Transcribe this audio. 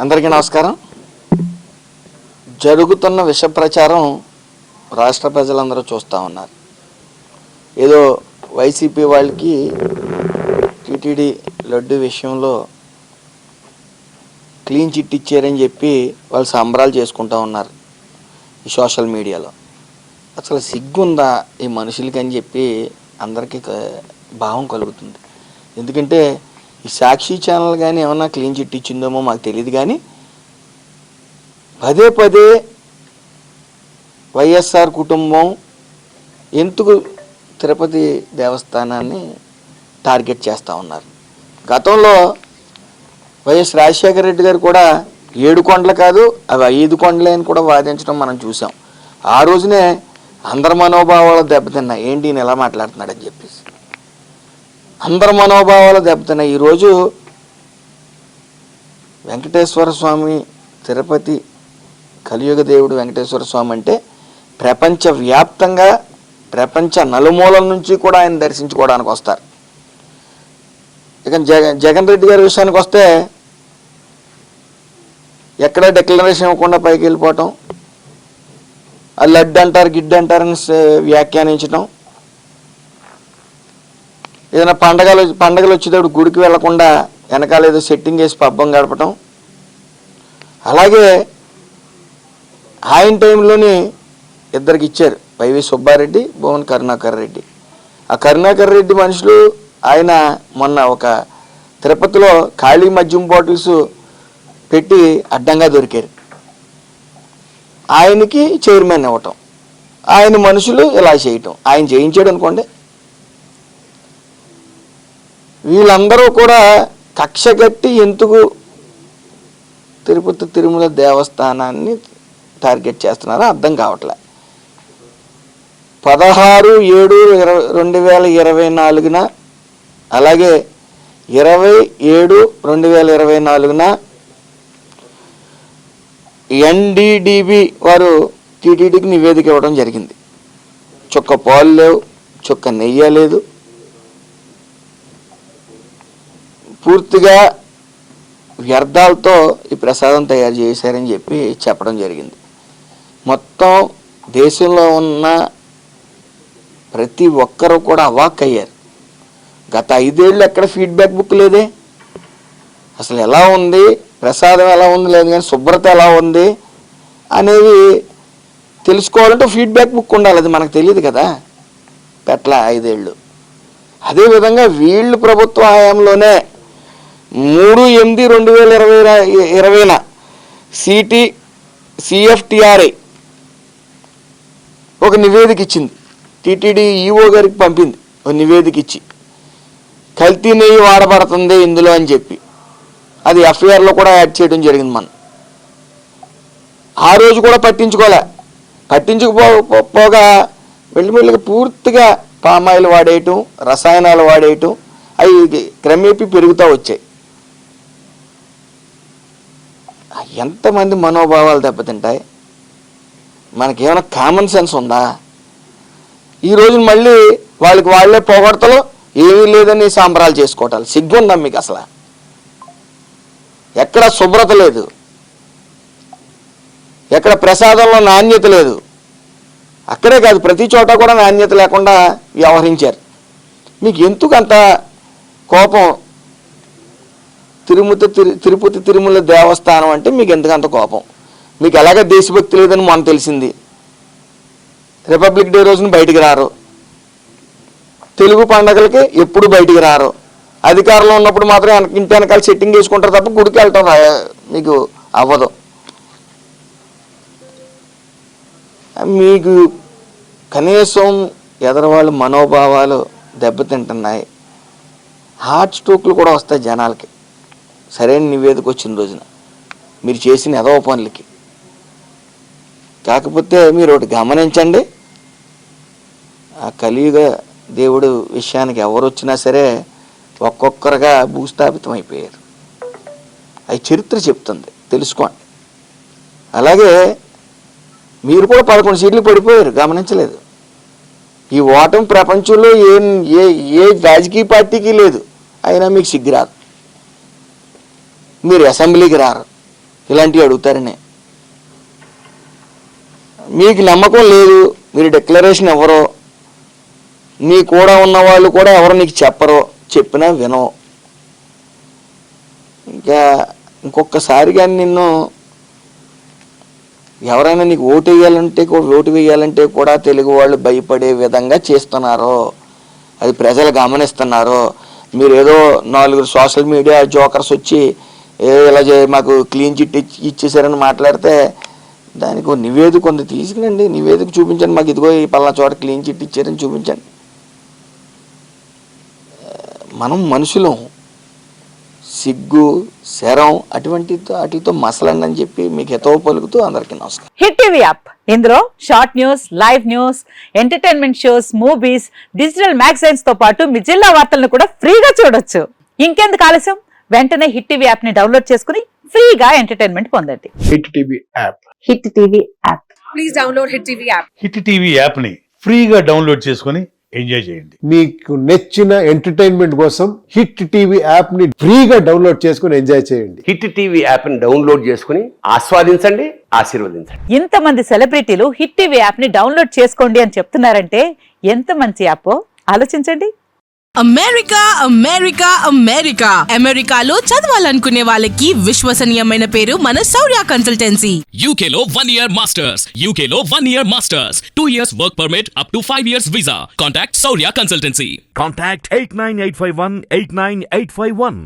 అందరికీ నమస్కారం. జరుగుతున్న విష ప్రచారం రాష్ట్ర ప్రజలందరూ చూస్తూ ఉన్నారు. ఏదో వైసీపీ వాళ్ళకి టీటీడీ లడ్డు విషయంలో క్లీన్ చిట్ ఇచ్చారని చెప్పి వాళ్ళు సంబరాలు చేసుకుంటూ ఉన్నారు ఈ సోషల్ మీడియాలో. అసలు సిగ్గుందా ఈ మనుషులకి అని చెప్పి అందరికీ భావం కలుగుతుంది. ఎందుకంటే ఈ సాక్షి ఛానల్ కానీ ఏమన్నా క్లీన్ చిట్ ఇచ్చిందేమో మాకు తెలియదు, కానీ పదే పదే వైఎస్ఆర్ కుటుంబం ఎందుకు తిరుపతి దేవస్థానాన్ని టార్గెట్ చేస్తూ ఉన్నారు. గతంలో వైఎస్ రాజశేఖర రెడ్డి గారు కూడా 7 కొండలు కాదు అవి 5 కొండలే అని కూడా వాదించడం మనం చూసాం. ఆ రోజునే అందరి మనోభావాలు దెబ్బతిన్నాయి. ఏంటి ఈయన ఎలా మాట్లాడుతున్నాడని చెప్పేసి అందరి మనోభావాలు దెబ్బతిన్నాయి. ఈరోజు వెంకటేశ్వర స్వామి తిరుపతి కలియుగ దేవుడు వెంకటేశ్వర స్వామి అంటే ప్రపంచవ్యాప్తంగా ప్రపంచ నలుమూలల నుంచి కూడా ఆయన దర్శించుకోవడానికి వస్తారు. ఇక జగన్ రెడ్డి గారి విషయానికి వస్తే ఎక్కడ డిక్లరేషన్ ఇవ్వకుండా పైకి వెళ్ళిపోవటం, ఆ లడ్డు అంటారు గిడ్డు అంటారని వ్యాఖ్యానించడం, ఏదైనా పండగలు వచ్చేటప్పుడు గుడికి వెళ్లకుండా వెనకాల ఏదో సెట్టింగ్ వేసి పబ్బం గడపటం. అలాగే ఆయన టైంలోని ఇద్దరికి ఇచ్చారు, వైవి సుబ్బారెడ్డి, భువన్ కరుణాకర్ రెడ్డి. ఆ కరుణాకర్ రెడ్డి మనుషులు ఆయన మొన్న ఒక తిరుపతిలో ఖాళీ మద్యం బాటిల్స్ పెట్టి అడ్డంగా దొరికారు. ఆయనకి చైర్మన్ ఇవ్వటం, ఆయన మనుషులు ఇలా చేయటం, ఆయన చేయించాడు అనుకోండి. వీళ్ళందరూ కూడా కక్ష కట్టి ఎందుకు తిరుపతి తిరుమల దేవస్థానాన్ని టార్గెట్ చేస్తున్నారో అర్థం కావట్లే. 16/7/2024 అలాగే 20/7/2024 ఎన్డీడీబీ వారు టీటీడీకి నివేదిక ఇవ్వడం జరిగింది. చుక్క పాలు లేవు, చుక్క నెయ్యి లేదు, పూర్తిగా వ్యర్థాలతో ఈ ప్రసాదం తయారు చేశారని చెప్పి చెప్పడం జరిగింది. మొత్తం దేశంలో ఉన్న ప్రతి ఒక్కరూ కూడా అవాక్ అయ్యారు. గత 5 ఏళ్ళు ఎక్కడ ఫీడ్బ్యాక్ బుక్ లేదే. అసలు ఎలా ఉంది ప్రసాదం, ఎలా ఉంది లేదు, కానీ శుభ్రత ఎలా ఉంది అనేవి తెలుసుకోవాలంటే ఫీడ్బ్యాక్ బుక్ ఉండాలి. అది మనకు తెలియదు కదా, పెట్ల 5 ఏళ్ళు. అదేవిధంగా వీళ్ళు ప్రభుత్వ హయాంలోనే 3/8/2020 CFTRI ఒక నివేదిక ఇచ్చింది. టీటీడీ ఈఓ గారికి పంపింది ఒక నివేదిక ఇచ్చి, కల్తీ నెయ్యి వాడబడుతుంది ఇందులో అని చెప్పి. అది ఎఫ్ఐఆర్లో కూడా యాడ్ చేయడం జరిగింది. మనం ఆ రోజు కూడా పట్టించుకుపోగా మెల్లిమెల్లిగా పూర్తిగా పామాయిల్ వాడేయటం, రసాయనాలు వాడేయటం, అవి క్రమేపీ పెరుగుతూ వచ్చాయి. ఎంతమంది మనోభావాలు దెబ్బతింటాయి? మనకేమైనా కామన్ సెన్స్ ఉందా? ఈరోజు మళ్ళీ వాళ్ళే పోగొడతలు, ఏమీ లేదని సంబరాలు చేసుకోవటాలు. సిగ్గుందా మీకు అసలు? ఎక్కడ శుభ్రత లేదు, ఎక్కడ ప్రసాదంలో నాణ్యత లేదు. అక్కడే కాదు, ప్రతి చోట కూడా నాణ్యత లేకుండా వ్యవహరించారు. మీకు ఎందుకు అంత కోపం? తిరుపతి తిరుమల దేవస్థానం అంటే మీకు ఎందుకంత కోపం? మీకు ఎలాగ దేశభక్తి లేదని మనకు తెలిసింది. రిపబ్లిక్ డే రోజున బయటికి రారు, తెలుగు పండగలకి ఎప్పుడు బయటికి రారు, అధికారంలో ఉన్నప్పుడు మాత్రం ఇంటి వెనకాల సెట్టింగ్ చేసుకుంటారు తప్ప గుడికి వెళ్ళటం మీకు అవ్వదు. మీకు కనీసం ఎదరవాళ్ళ మనోభావాలు దెబ్బతింటున్నాయి. హార్ట్ స్ట్రోక్లు కూడా వస్తాయి జనాలకి సరైన నివేదిక వచ్చిన రోజున మీరు చేసిన ఏదో పనులకి. కాకపోతే మీరు ఒకటి గమనించండి, ఆ కలియుగ దేవుడు విషయానికి ఎవరు వచ్చినా సరే ఒక్కొక్కరుగా భూస్థాపితం అయిపోయారు. అది చరిత్ర చెప్తుంది, తెలుసుకోండి. అలాగే మీరు కూడా 11 సీట్లు పడిపోయారు, గమనించలేదు. ఈ ఓటమి ప్రపంచంలో ఏ రాజకీయ పార్టీకి లేదు. అయినా మీకు సిగ్గురాదు, మీరు అసెంబ్లీకి రారు. ఇలాంటివి అడుగుతారని. మీకు నమ్మకం లేదు, మీరు డిక్లరేషన్ ఇవ్వరు, నీ కూడా ఉన్న వాళ్ళు కూడా ఎవరు నీకు చెప్పరు, చెప్పినా వినవు. ఇంకొకసారి కానీ నిన్ను ఎవరైనా నీకు ఓటు వేయాలంటే కూడా తెలుగు వాళ్ళు భయపడే విధంగా చేస్తున్నారు. అది ప్రజలు గమనిస్తున్నారు. మీరు ఏదో 4 సోషల్ మీడియా జోకర్స్ వచ్చి ఇలా మాకు క్లీన్ చిట్ ఇచ్చేసారని మాట్లాడితే దానికి నివేదిక ఉంది, తీసుకురండి, నివేదిక చూపించండి, మాకు ఇదిగో ఈ పలానా చోట క్లీన్ చిట్ ఇచ్చారని చూపించండి. మనం మనుషులం, సిగ్గు శరం అటుతో మసలండి అని చెప్పి మీకు హితవు పలుకుతూ అందరికీ నమస్కారం. హిట్ టీవీ యాప్, ఇందులో short news, live news, entertainment shows, movies, digital magazines తో పాటు మీ జిల్లా వార్తలను కూడా ఫ్రీగా చూడొచ్చు. ఇంకెందుకు ఆలస్యం, వెంటనే హిట్ టీవీ యాప్ ని డౌన్లోడ్ చేసుకుని ఫ్రీగా ఎంటర్టైన్మెంట్ పొందండి. Hit TV app. Hit TV app. Please download hit TV app. Hit TV app ని ఫ్రీగా డౌన్లోడ్ చేసుకుని ఎంజాయ్ చేయండి. మీకు నచ్చిన ఎంటర్టైన్మెంట్ కోసం హిట్ టీవీ యాప్ ని ఫ్రీగా డౌన్లోడ్ చేసుకుని ఎంజాయ్ చేయండి. హిట్ టీవీ యాప్ ని డౌన్లోడ్ చేసుకుని ఆస్వాదించండి, ఆశీర్వదించండి. ఇంతమంది సెలబ్రిటీలు హిట్ టీవీ యాప్ ని డౌన్లోడ్ చేసుకోండి అని చెప్తున్నారంటే ఎంత మంచి యాప్ ఆలోచించండి. అమెరికా అమెరికా అమెరికా అమెరికాలో చదవాలనుకునే వాళ్ళకి విశ్వసనీయమైన పేరు మన శౌర్య కన్సల్టెన్సీ. UK లో 1 year masters, UK లో 1 year masters, 2 years work permit up to 5 years visa. Contact Saurya Consultancy. Contact 89851 89851.